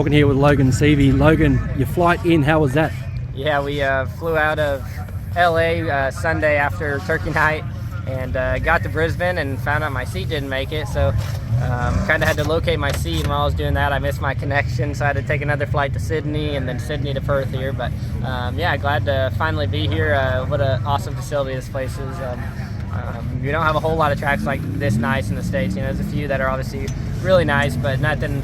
talking here with Logan Seavey. Logan, your flight in, how was that? Yeah, we flew out of LA Sunday after Turkey night and got to Brisbane and found out my seat didn't make it. So kind of had to locate my seat, and while I was doing that I missed my connection, so I had to take another flight to Sydney and then Sydney to Perth here. But yeah, glad to finally be here. What an awesome facility this place is. You don't have a whole lot of tracks like this nice in the States. You know, there's a few that are obviously really nice, but nothing,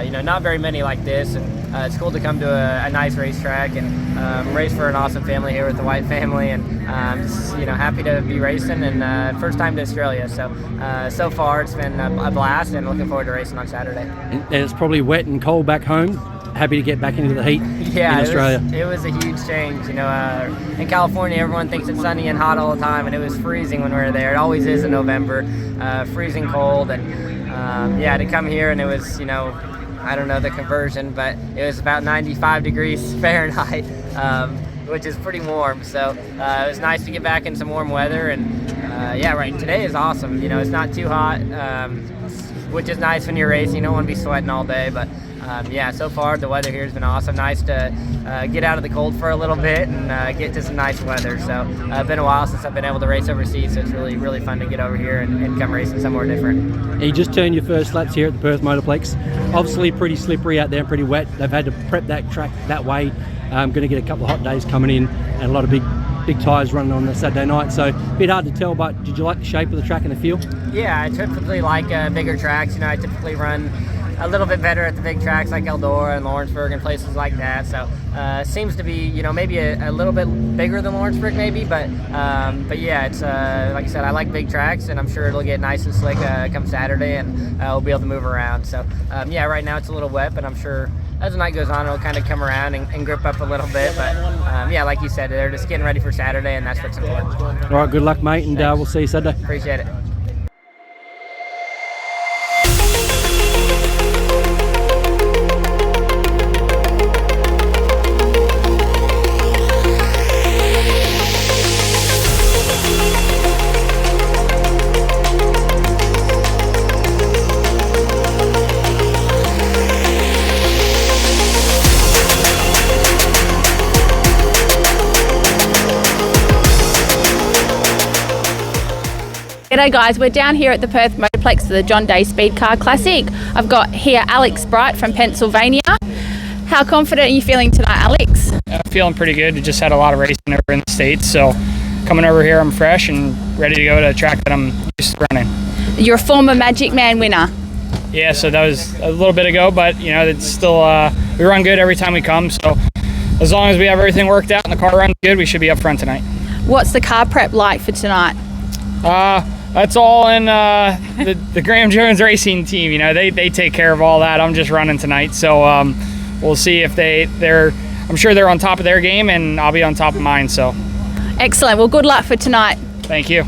you know, not very many like this. And it's cool to come to a nice racetrack and race for an awesome family here with the White family. And just, you know, happy to be racing, and first time to Australia. So far it's been a blast, and looking forward to racing on Saturday. And it's probably wet and cold back home. Happy to get back into the heat in Australia. It was a huge change. You know, in California, everyone thinks it's sunny and hot all the time, and it was freezing when we were there. It always is in November, freezing cold. And yeah, to come here, and it was, you know, I don't know the conversion, but it was about 95 degrees Fahrenheit, which is pretty warm. So it was nice to get back in some warm weather. And yeah, right, today is awesome. You know, it's not too hot, which is nice when you're racing. You don't want to be sweating all day, but yeah, so far the weather here has been awesome. Nice to get out of the cold for a little bit and get to some nice weather. So it's been a while since I've been able to race overseas, so it's really, really fun to get over here and come racing somewhere different. And you just turned your first laps here at the Perth Motorplex. Obviously pretty slippery out there and pretty wet. They've had to prep that track that way. Going to get a couple of hot days coming in and a lot of big tyres running on the Saturday night, so a bit hard to tell. But did you like the shape of the track and the feel? Yeah, I typically like bigger tracks. You know, I typically run a little bit better at the big tracks like Eldora and Lawrenceburg and places like that. So seems to be, you know, maybe a little bit bigger than Lawrenceburg maybe, but yeah, it's like I said, I like big tracks, and I'm sure it'll get nice and slick come Saturday, and we'll be able to move around. So yeah, right now it's a little wet, but I'm sure as the night goes on it'll kind of come around and grip up a little bit. But yeah, like you said, they're just getting ready for Saturday, and that's what's important. All right, good luck, mate, and we'll see you Saturday. Appreciate it. G'day guys, we're down here at the Perth Motorplex for the John Day Speedcar Classic. I've got here Alex Bright from Pennsylvania. How confident are you feeling tonight, Alex? I'm feeling pretty good. We just had a lot of racing over in the States, so coming over here I'm fresh and ready to go to a track that I'm used to running. You're a former Magic Man winner. Yeah, so that was a little bit ago, but you know, it's still, we run good every time we come, so as long as we have everything worked out and the car runs good, we should be up front tonight. What's the car prep like for tonight? That's all in the Graham Jones racing team. You know, they take care of all that. I'm just running tonight, so we'll see if they're. I'm sure they're on top of their game, and I'll be on top of mine. So, excellent. Well, good luck for tonight. Thank you.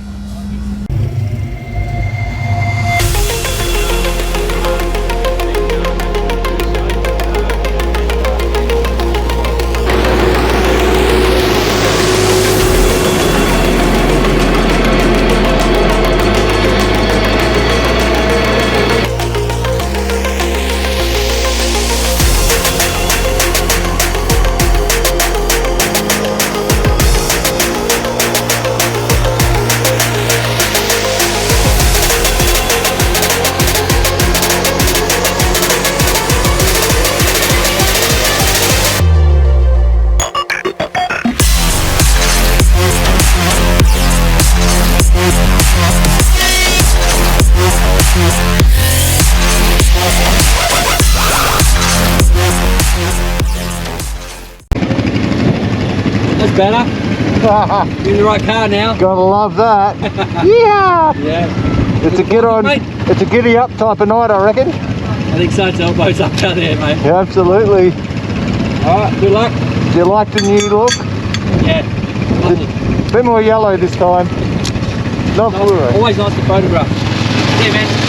Better. You're in the right car now. Gotta love that. Yeah. Yeah. It's a get on. Mate. It's a giddy up type of night, I reckon. I think so. It's elbows up out there, mate. Yeah, absolutely. All right. Good luck. Do you like the new look? Yeah. Lovely. A bit more yellow this time. Not blue. Always nice to photograph. Yeah, man.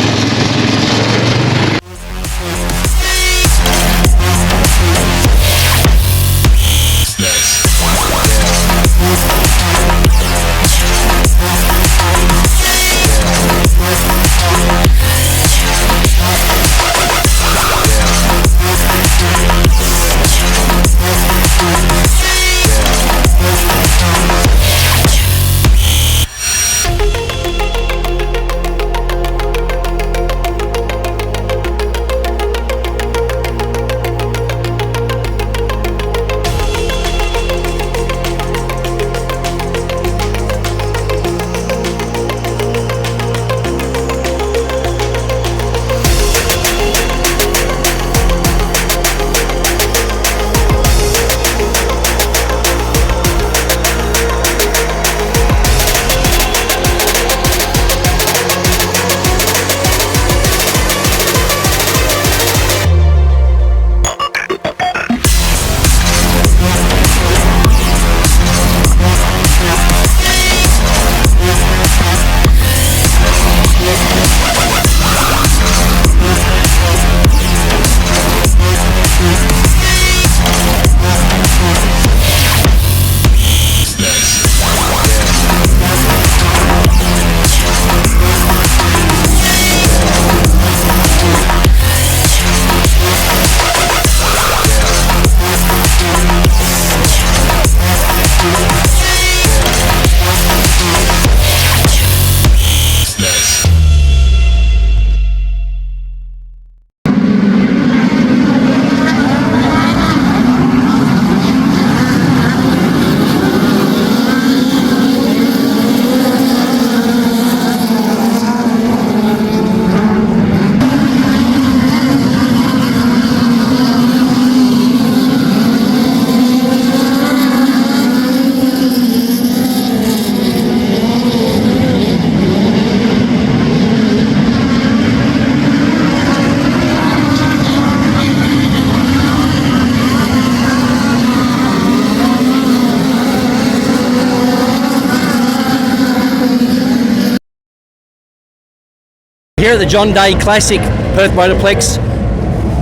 at the John Day Classic, Perth Motorplex.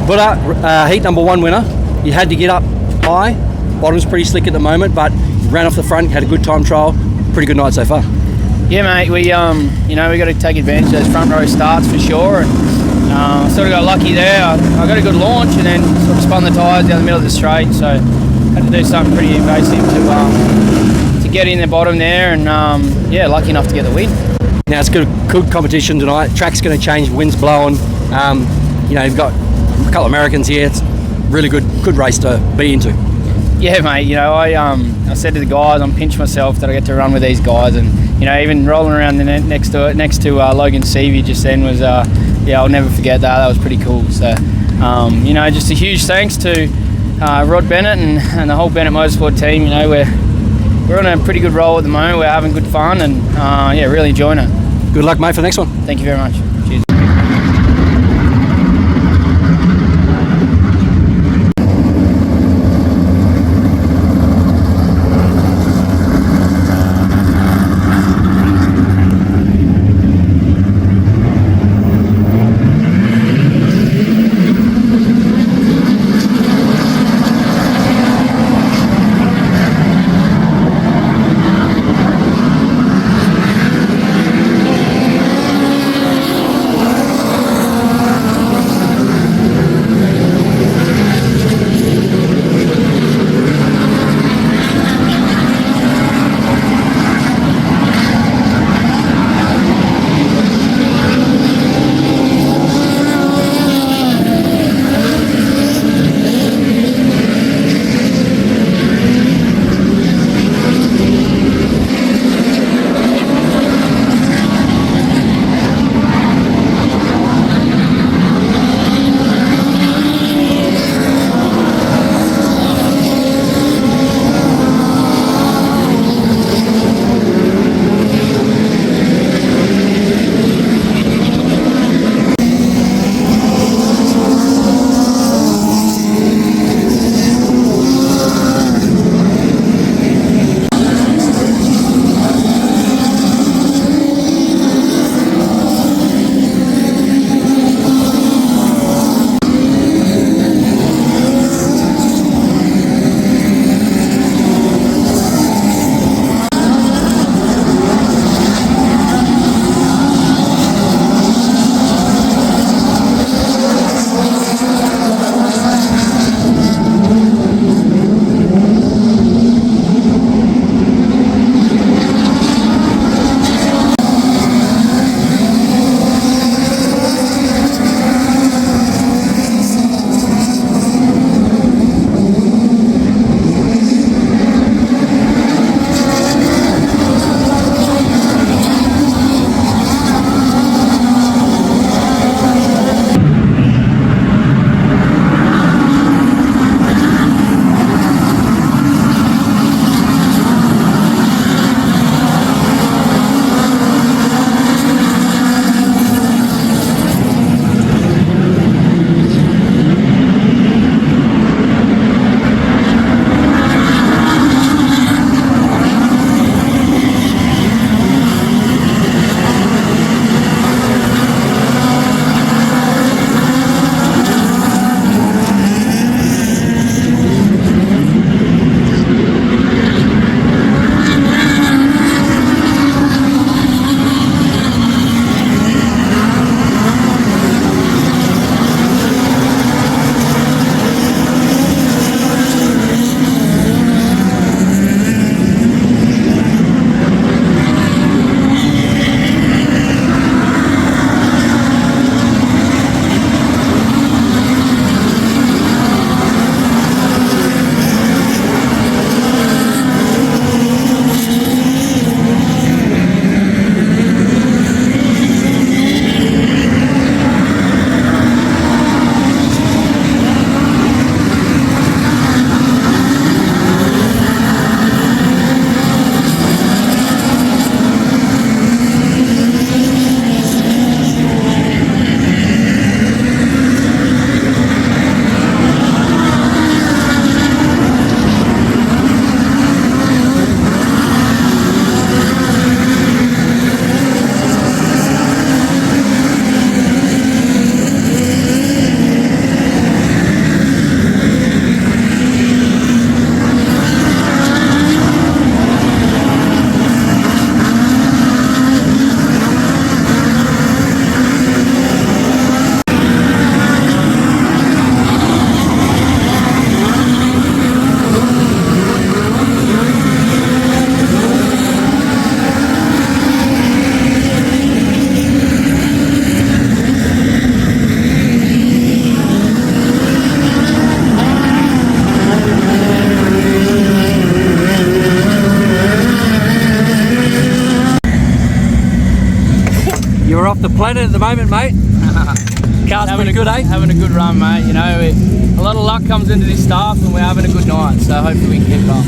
But heat number 1 winner. You had to get up high. Bottom's pretty slick at the moment, but you ran off the front, had a good time trial. Pretty good night so far. Yeah, mate. We we got to take advantage of those front row starts for sure. And sort of got lucky there. I got a good launch and then sort of spun the tyres down the middle of the straight. So had to do something pretty invasive to get in the bottom there. And yeah, lucky enough to get the win. Now it's good competition tonight. Track's going to change, wind's blowing. You've got a couple of Americans here. It's really good race to be into. Yeah, mate. I said to the guys, I'm pinching myself that I get to run with these guys, and even rolling around the next to Logan Seavey just then was I'll never forget that. That was pretty cool. So just a huge thanks to Rod Bennett and the whole Bennett Motorsport team. We're on a pretty good roll at the moment. We're having good fun and really enjoying it. Good luck, mate, for the next one. Thank you very much. Cheers. the planet at the moment, mate. Car's pretty good, eh? Having a good run, mate. You know, a lot of luck comes into this stuff, and we're having a good night. So hopefully we can keep it up.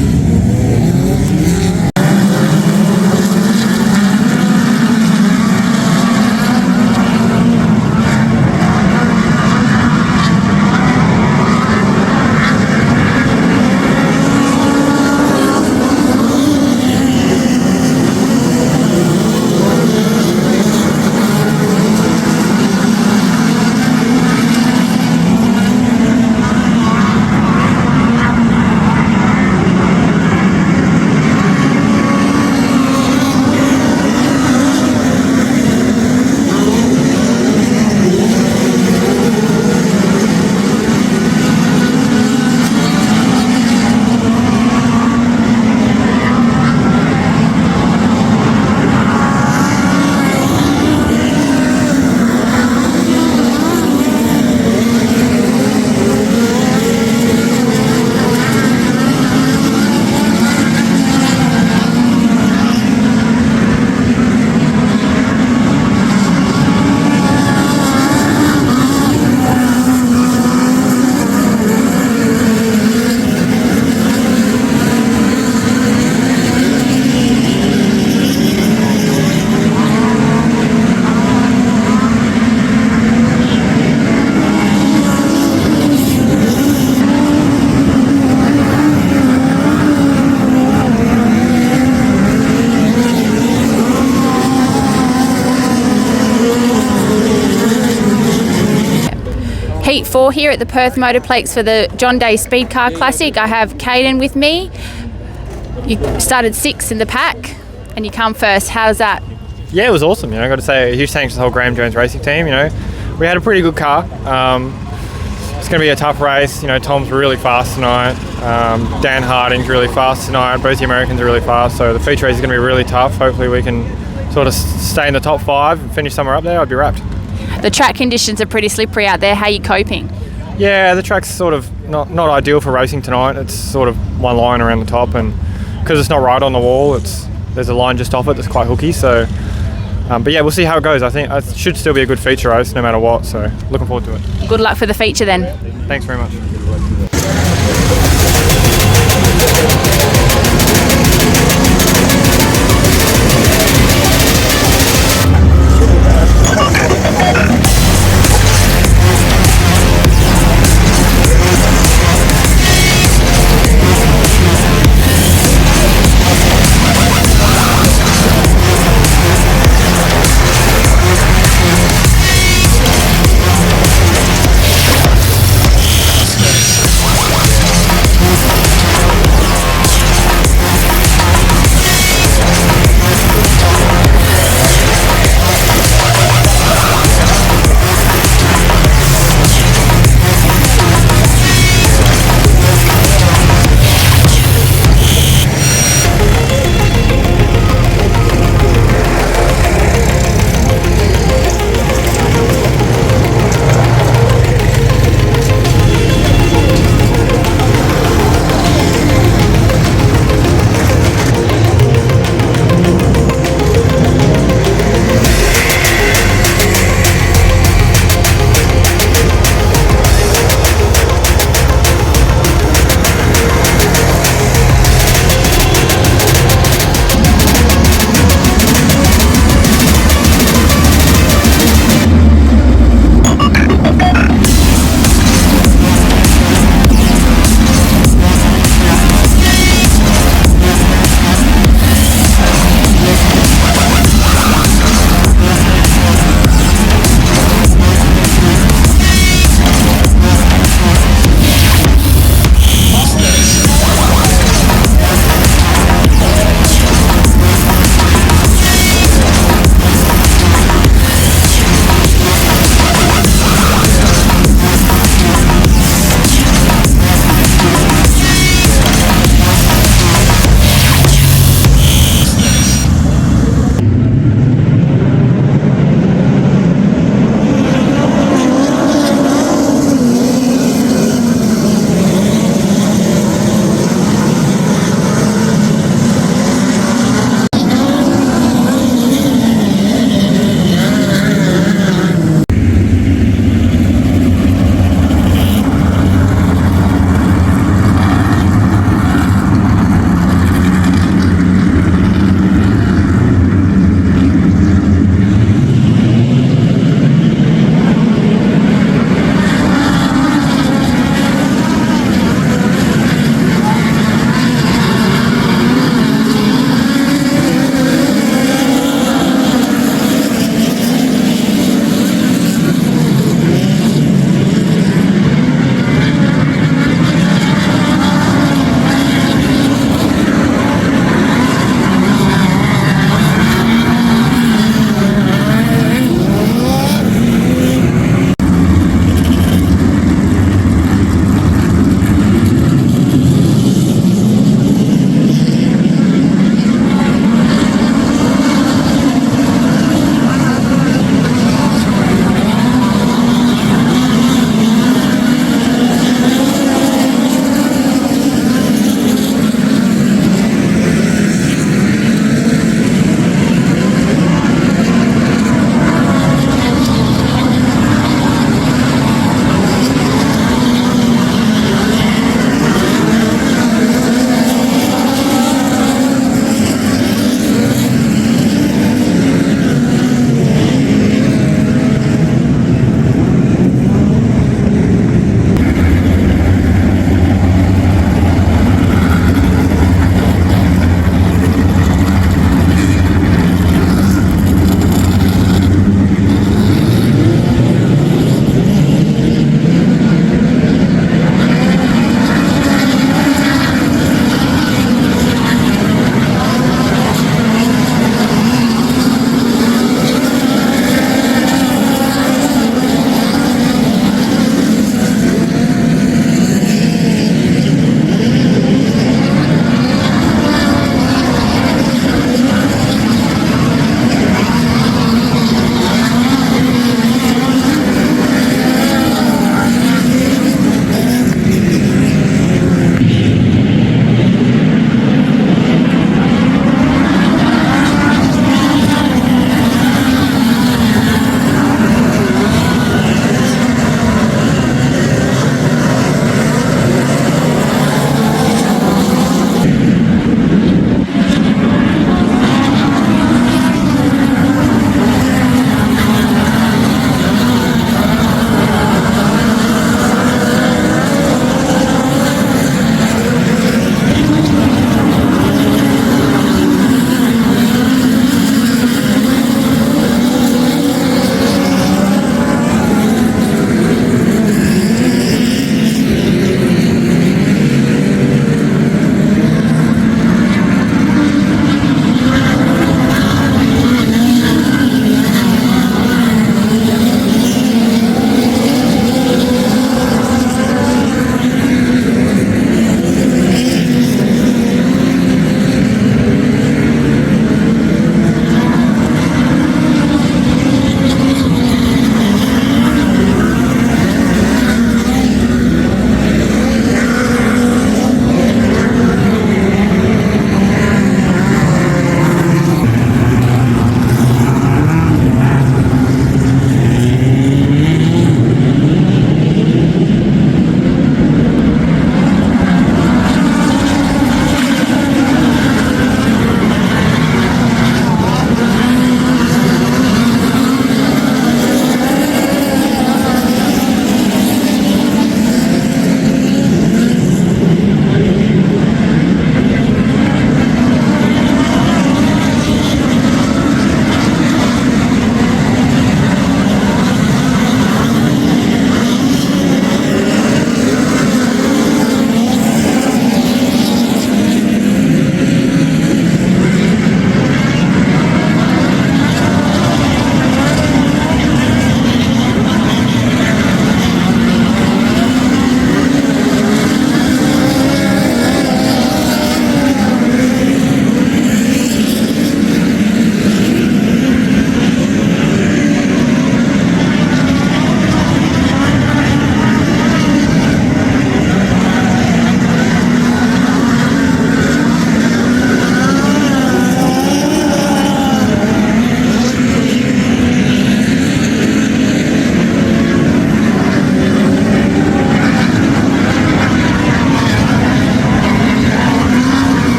Heat 4 here at the Perth Motorplex for the John Day Speedcar Classic. I have Caden with me. You started 6th in the pack and you come first. How's that? Yeah, it was awesome. You know, I got to say a huge thanks to the whole Graham Jones racing team. You know, we had a pretty good car. It's going to be a tough race. You know, Tom's really fast tonight. Dan Harding's really fast tonight. Both the Americans are really fast. So the feature race is going to be really tough. Hopefully we can sort of stay in the top 5 and finish somewhere up there. I'd be wrapped. The track conditions are pretty slippery out there. How are you coping? Yeah, the track's sort of not ideal for racing tonight. It's sort of one line around the top, and because it's not right on the wall, there's a line just off it that's quite hooky. So, but yeah, we'll see how it goes. I think it should still be a good feature race no matter what. So looking forward to it. Good luck for the feature then. Thanks very much.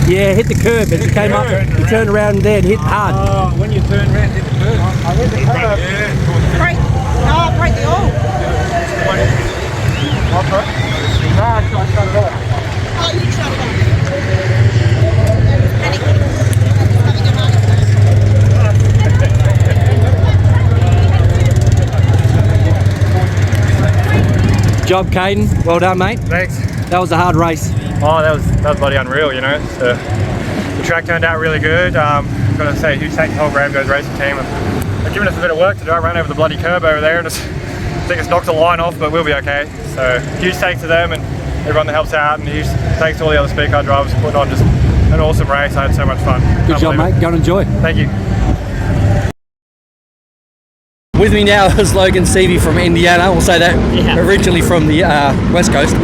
Yeah, hit the curb as he came up. He turned around there and hit hard. Oh, when you turn around, hit the curb. I hit the curb. Yeah. Break the oil. Oh, you shut it Good job, Caden. Well done, mate. Thanks. That was a hard race. Oh, that was bloody unreal, you know. The track turned out really good. Got to say, huge thanks to the whole Graham Jones racing team. They've given us a bit of work to do. I ran over the bloody curb over there and I think it's knocked a line off, but we'll be okay. So huge thanks to them and everyone that helps out, and huge thanks to all the other Speedcar drivers for putting on just an awesome race. I had so much fun. Good job, mate. Go and enjoy. Thank you. With me now is Logan Seavey from Indiana. We'll say that originally from the West Coast,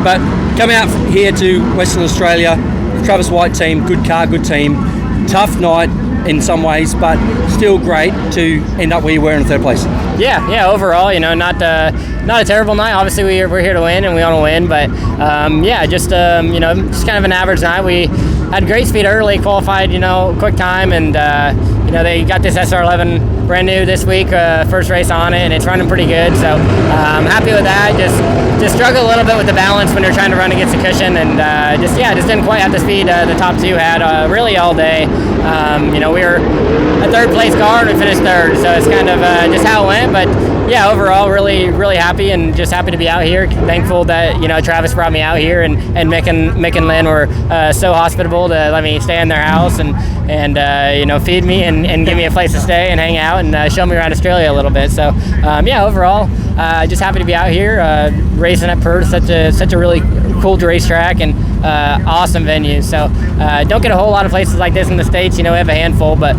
but come out here to Western Australia. Travis White team, good car, good team. Tough night in some ways, but still great to end up where you were in third place. Yeah. Overall, you know, not a terrible night. Obviously, we're here to win, and we want to win. But just kind of an average night. We had great speed early, qualified, quick time, and they got this SR11 brand new this week, first race on it, and it's running pretty good. So I'm happy with that. Just struggle a little bit with the balance when you're trying to run against a cushion, and just didn't quite have the speed the top two had really all day. We were a third place car and we finished third, so it's kind of just how it went. But yeah, overall, really, really happy, and just happy to be out here. Thankful that Travis brought me out here, and Mick and Lynn were so hospitable to let me stay in their house and feed me and give me a place to stay and hang out and show me around Australia a little bit. So overall, just happy to be out here racing at Perth, such a really cool racetrack and awesome venue. So don't get a whole lot of places like this in the States. We have a handful, but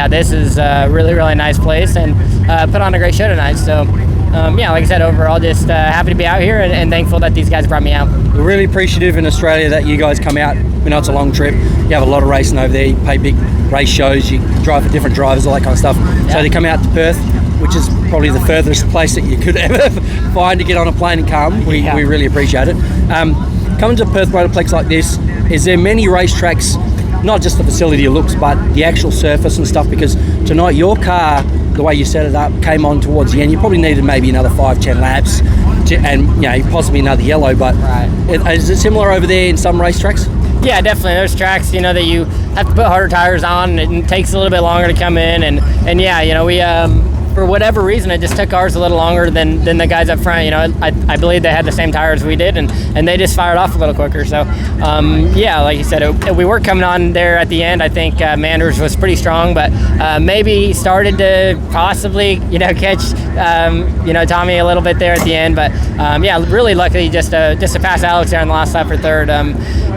this is a really, really nice place, and put on a great show tonight. So like I said, overall, just happy to be out here and thankful that these guys brought me out. We're really appreciative in Australia that you guys come out. We know it's a long trip. You have a lot of racing over there. You pay big race shows. You drive for different drivers, all that kind of stuff. Yeah. So they come out to Perth, which is probably the furthest place that you could ever find to get on a plane and come. We really appreciate it. Coming to Perth Motorplex like this, is there many racetracks, not just the facility looks, but the actual surface and stuff? Because tonight your car, the way you set it up, came on towards the end. You probably needed maybe another 5-10 laps and possibly another yellow, but is it similar over there in some racetracks? Yeah, definitely. There's tracks, that you have to put harder tires on, and it takes a little bit longer to come in, and we for whatever reason, it just took ours a little longer than the guys up front. I believe they had the same tires we did, and they just fired off a little quicker. So, like you said, we were coming on there at the end. I think Manders was pretty strong, but maybe started to possibly, catch, Tommy a little bit there at the end. But, really lucky just to pass Alex there on the last lap for third.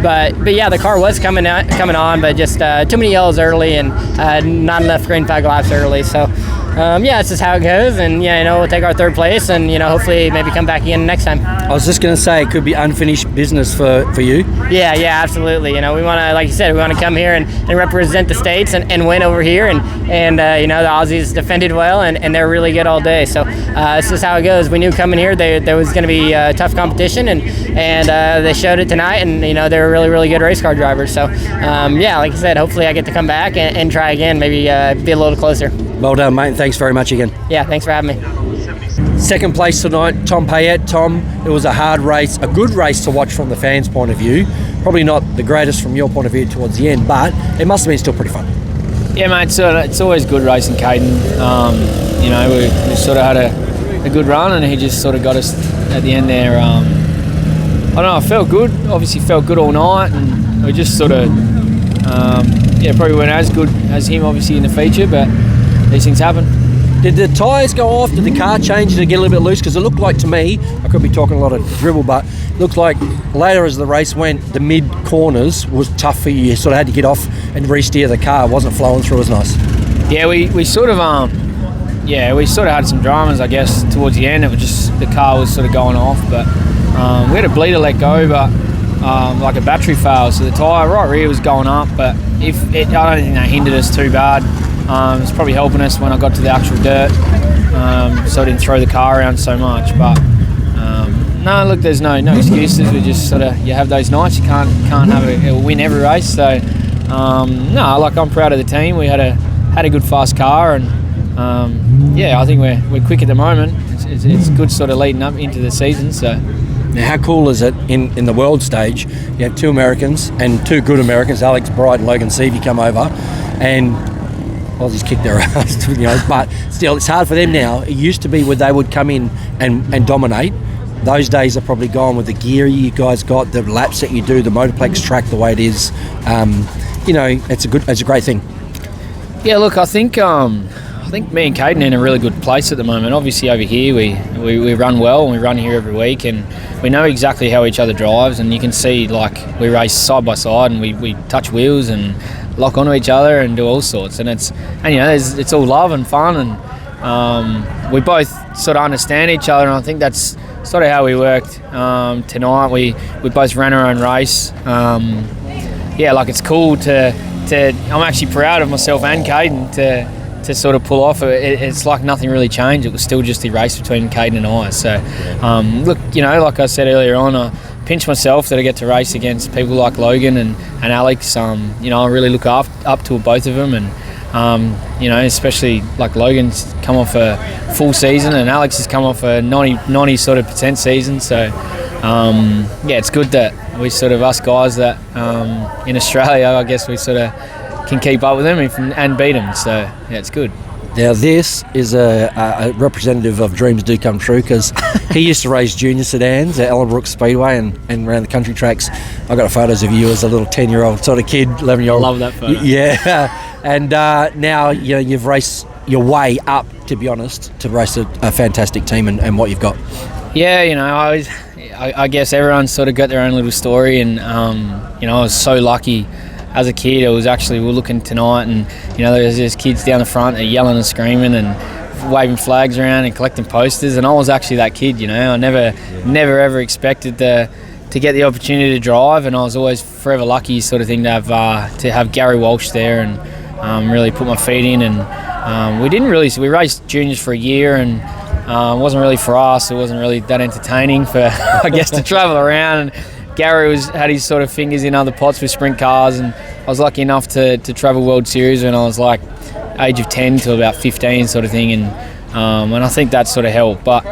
But the car was coming on, but just too many yellows early and not enough green flag laps early. So, it's just how it goes, and we'll take our third place, and hopefully maybe come back again next time. I was just going to say it could be unfinished business for you. Yeah, absolutely. We want to, like you said, we want to come here and represent the States and win over here, and the Aussies defended well, and they're really good all day. So this is how it goes. We knew coming here there was going to be tough competition, and they showed it tonight, and they're really, really good race car drivers. So like I said, hopefully I get to come back and try again, maybe be a little closer. Well done, mate. Thanks very much again. Yeah, thanks for having me. Second place tonight, Tom Payette. Tom, it was a hard race, a good race to watch from the fans' point of view. Probably not the greatest from your point of view towards the end, but it must have been still pretty fun. Yeah, mate, it's always good racing Caden. We sort of had a good run, and he just sort of got us at the end there. I don't know, I felt good. Obviously felt good all night, and we just sort of, probably weren't as good as him, obviously, in the feature, but these things happen. Did the tyres go off? Did the car change to get a little bit loose? Because it looked like to me, I could be talking a lot of dribble, but it looked like later as the race went, the mid corners was tough for you. You sort of had to get off and re-steer the car. It wasn't flowing through as nice. Yeah, we sort of had some dramas, I guess, towards the end. It was just the car was sort of going off, but we had a bleeder let go, but like a battery failed, so the tyre right rear was going up, but I don't think that hindered us too bad. It's probably helping us when I got to the actual dirt, so I didn't throw the car around so much. But no, look, there's no excuses. We just sort of, you have those nights. You can't have a win every race. So no, like, I'm proud of the team. We had a good fast car, and I think we're quick at the moment. It's good sort of leading up into the season. So. Now, how cool is it in the world stage? You have 2 Americans and 2 good Americans, Alex Bright and Logan Seavey, come over, and Aussies kick their ass, but still, it's hard for them now. It used to be where they would come in and dominate. Those days are probably gone with the gear you guys got, the laps that you do, the Motorplex track the way it is. It's a great thing. Yeah, look, I think me and Caden are in a really good place at the moment. Obviously, over here we run well, and we run here every week, and we know exactly how each other drives. And you can see, like, we race side by side, and we touch wheels and lock onto each other and do all sorts. And it's all love and fun, and we both sort of understand each other. And I think that's sort of how we worked tonight. We both ran our own race. It's cool to. I'm actually proud of myself and Caden to sort of pull off. It's like nothing really changed. It was still just the race between Caden and I. So, look, like I said earlier on, I pinch myself that I get to race against people like Logan and Alex. I really look up to both of them, and especially like Logan's come off a full season, and Alex has come off a 90 sort of % season. So, it's good that we sort of, us guys that in Australia, I guess we sort of can keep up with them and beat them. So yeah, it's good. Now, this is a representative of dreams do come true, because he used to race junior sedans at Ellenbrook Speedway and around the country tracks. I got photos of you as a little 10-year-old sort of kid, 11-year-old. I love that photo. Yeah, and now you've raced your way up, to be honest, to race a fantastic team and what you've got. Yeah, I guess everyone's sort of got their own little story, and I was so lucky. As a kid, we were looking tonight, and there's kids down the front that are yelling and screaming and waving flags around and collecting posters, and I was actually that kid. I never ever expected to get the opportunity to drive, and I was always forever lucky, sort of thing, to have Gary Walsh there and really put my feet in. And we raced juniors for a year, and it wasn't really for us. It wasn't really that entertaining for I guess to travel around. And Gary had his sort of fingers in other pots with sprint cars, and I was lucky enough to travel World Series when I was like age of 10 to about 15 sort of thing, and I think that sort of helped. But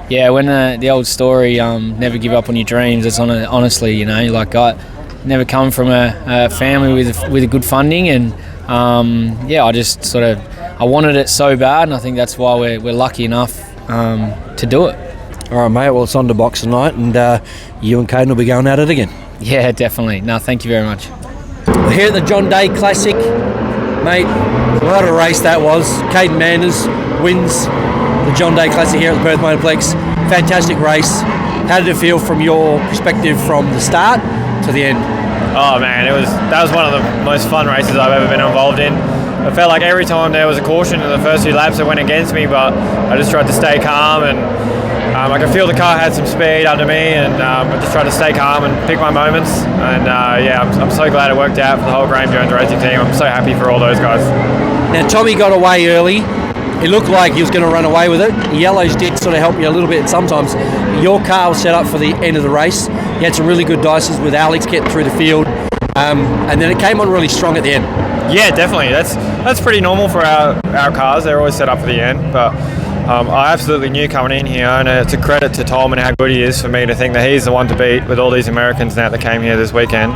yeah, when the old story, never give up on your dreams, it's honestly, like, I never come from a family with a good funding, and I just sort of, I wanted it so bad, and I think that's why we're lucky enough to do it. All right, mate. Well, it's on the box tonight, and you and Caden will be going at it again. Yeah, definitely. No, thank you very much. We're here at the John Day Classic, mate. What a race that was. Caden Manders wins the John Day Classic here at the Perth Motorplex. Fantastic race. How did it feel from your perspective from the start to the end? Oh man, that was one of the most fun races I've ever been involved in. I felt like every time there was a caution in the first few laps, it went against me, but I just tried to stay calm, and I could feel the car had some speed under me, and I just tried to stay calm and pick my moments. And I'm so glad it worked out for the whole Graham Jones racing team. I'm so happy for all those guys. Now, Tommy got away early. It looked like he was going to run away with it. The yellows did sort of help you a little bit sometimes. Your car was set up for the end of the race. You had some really good dices with Alex getting through the field, and then it came on really strong at the end. Yeah, definitely. That's pretty normal for our cars. They're always set up for the end, but I absolutely knew coming in here, and it's a credit to Tom and how good he is for me to think that he's the one to beat with all these Americans now that came here this weekend.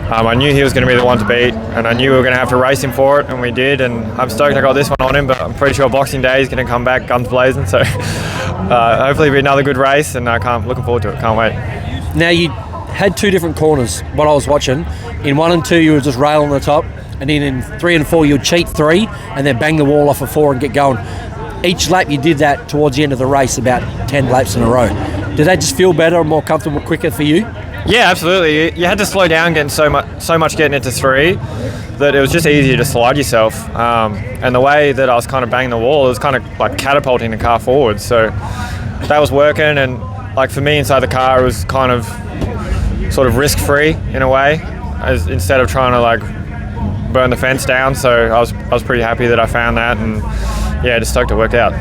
I knew he was going to be the one to beat, and I knew we were going to have to race him for it, and we did, and I'm stoked I got this one on him, but I'm pretty sure Boxing Day is going to come back guns blazing, so hopefully it'll be another good race, and looking forward to it. Can't wait. Now, you had 2 different corners, what I was watching. In 1 and 2, you were just railing on the top, and then in 3 and 4, you'd cheat 3, and then bang the wall off of 4 and get going. Each lap you did that towards the end of the race, about 10 laps in a row. Did that just feel better and more comfortable, quicker for you? Yeah, absolutely. You had to slow down getting so much getting into 3 that it was just easier to slide yourself. And the way that I was kind of banging the wall, it was kind of like catapulting the car forward. So that was working, and like for me inside the car, it was kind of sort of risk-free in a way, instead of trying to like burn the fence down. So I was pretty happy that I found that, and yeah, just stoked it worked out.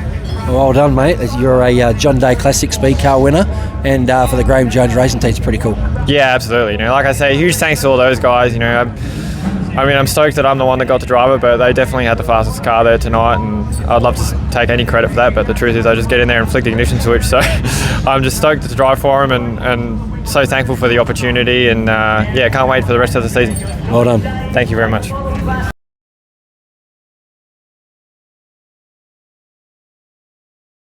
Well done, mate. You're a John Day Classic Speed Car winner, and for the Graham Jones Racing team, it's pretty cool. Yeah, absolutely. You know, like I say, huge thanks to all those guys. You know, I mean, I'm stoked that I'm the one that got to drive it, but they definitely had the fastest car there tonight, and I'd love to take any credit for that, but the truth is I just get in there and flick the ignition switch, so I'm just stoked to drive for them, and so thankful for the opportunity, and yeah, can't wait for the rest of the season. Well done. Thank you very much.